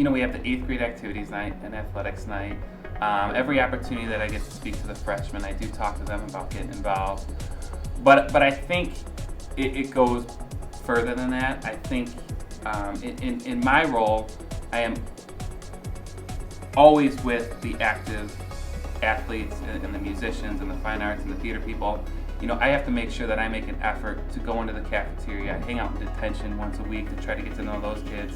we have the 8th grade activities night and athletics night. Every opportunity that I get to speak to the freshmen, I do talk to them about getting involved. But I think it goes further than that. I think in my role, I am always with the active athletes and the musicians and the fine arts and the theater people. I have to make sure that I make an effort to go into the cafeteria. I hang out in detention once a week to try to get to know those kids.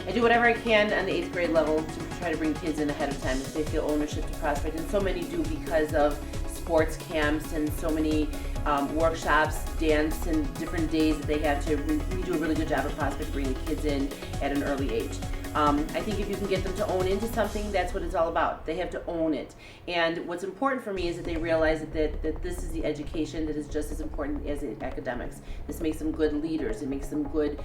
I do whatever I can on the 8th grade level to try to bring kids in ahead of time if they feel ownership to Prospect, and so many do because of sports camps and so many workshops, dance, and different days that they have to. We do a really good job at Prospect bringing the kids in at an early age. I think if you can get them to own into something, that's what it's all about. They have to own it. And what's important for me is that they realize that this is the education that is just as important as the academics. This makes them good leaders. It makes them good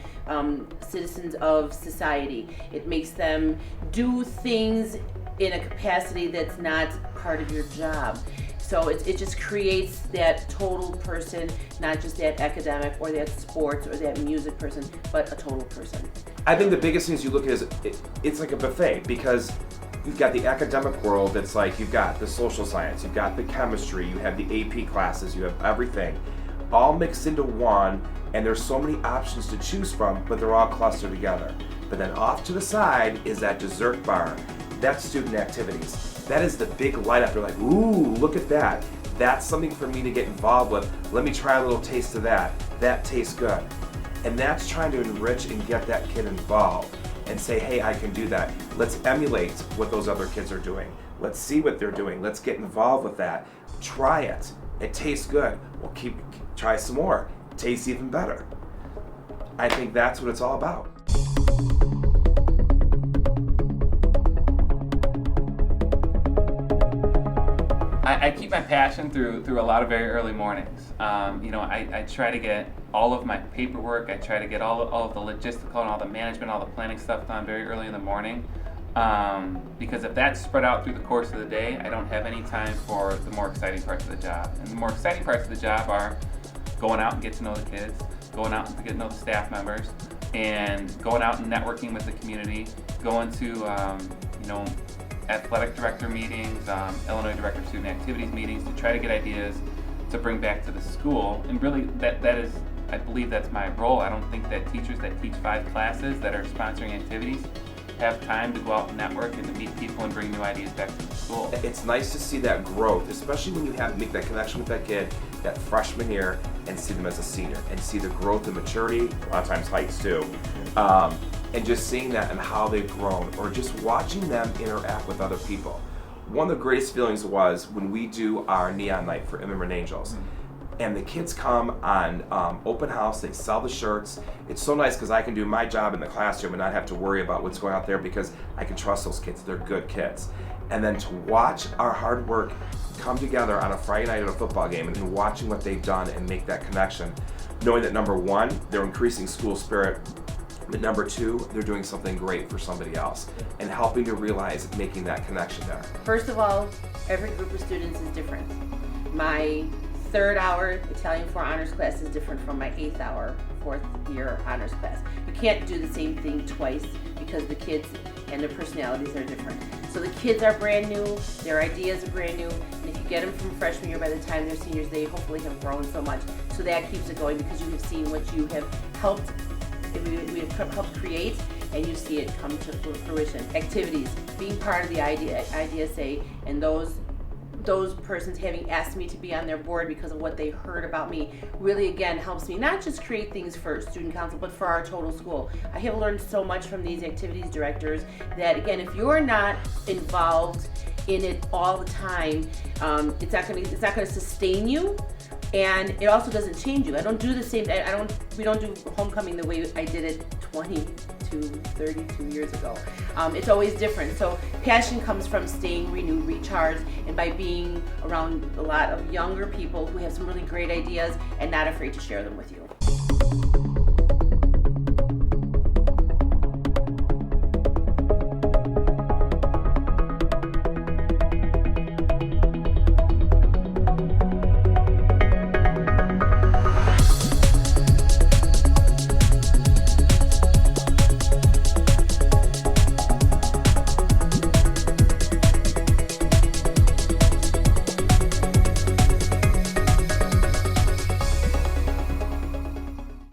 citizens of society. It makes them do things in a capacity that's not part of your job. So it just creates that total person, not just that academic or that sports or that music person, but a total person. I think the biggest thing is you look at it's like a buffet, because you've got the academic world that's like, you've got the social science, you've got the chemistry, you have the AP classes, you have everything all mixed into one, and there's so many options to choose from, but they're all clustered together. But then off to the side is that dessert bar. That's student activities. That is the big light up. They're like, ooh, look at that. That's something for me to get involved with. Let me try a little taste of that. That tastes good. And that's trying to enrich and get that kid involved and say, hey, I can do that. Let's emulate what those other kids are doing. Let's see what they're doing. Let's get involved with that. Try it. It tastes good. Well, try some more. It tastes even better. I think that's what it's all about. I keep my passion through a lot of very early mornings. I try to get all of my paperwork. I try to get all of the logistical and all the management, all the planning stuff done very early in the morning. Because if that's spread out through the course of the day, I don't have any time for the more exciting parts of the job. And the more exciting parts of the job are going out and get to know the kids, going out and get to know the staff members, and going out and networking with the community, going to athletic director meetings, Illinois Director of Student Activities meetings to try to get ideas to bring back to the school. And really that is, I believe that's my role. I don't think that teachers that teach 5 classes that are sponsoring activities have time to go out and network and to meet people and bring new ideas back to the school. It's nice to see that growth, especially when you make that connection with that kid, that freshman year, and see them as a senior, and see the growth and maturity, a lot of times heights too, and just seeing that and how they've grown, or just watching them interact with other people. One of the greatest feelings was when we do our neon night for Immigrant Angels. And the kids come on open house, they sell the shirts. It's so nice because I can do my job in the classroom and not have to worry about what's going out there, because I can trust those kids, they're good kids. And then to watch our hard work come together on a Friday night at a football game and watching what they've done and make that connection, knowing that number 1, they're increasing school spirit, but number 2, they're doing something great for somebody else and helping to realize making that connection there. First of all, every group of students is different. My 3rd hour Italian 4 honors class is different from my 8th hour 4th year honors class. You can't do the same thing twice because the kids and their personalities are different. So the kids are brand new, their ideas are brand new, and if you get them from freshman year, by the time they're seniors, they hopefully have grown so much. So that keeps it going because you have seen what you have helped, we have helped create, and you see it come to fruition. Activities, being part of the IDSA, and those persons having asked me to be on their board because of what they heard about me really, again, helps me not just create things for student council, but for our total school. I have learned so much from these activities directors that, again, if you're not involved in it all the time, it's not going to sustain you, and it also doesn't change you. I don't do the same. We don't do homecoming the way I did it 32 years ago. It's always different. So passion comes from staying renewed, recharged, and by being around a lot of younger people who have some really great ideas and not afraid to share them with you.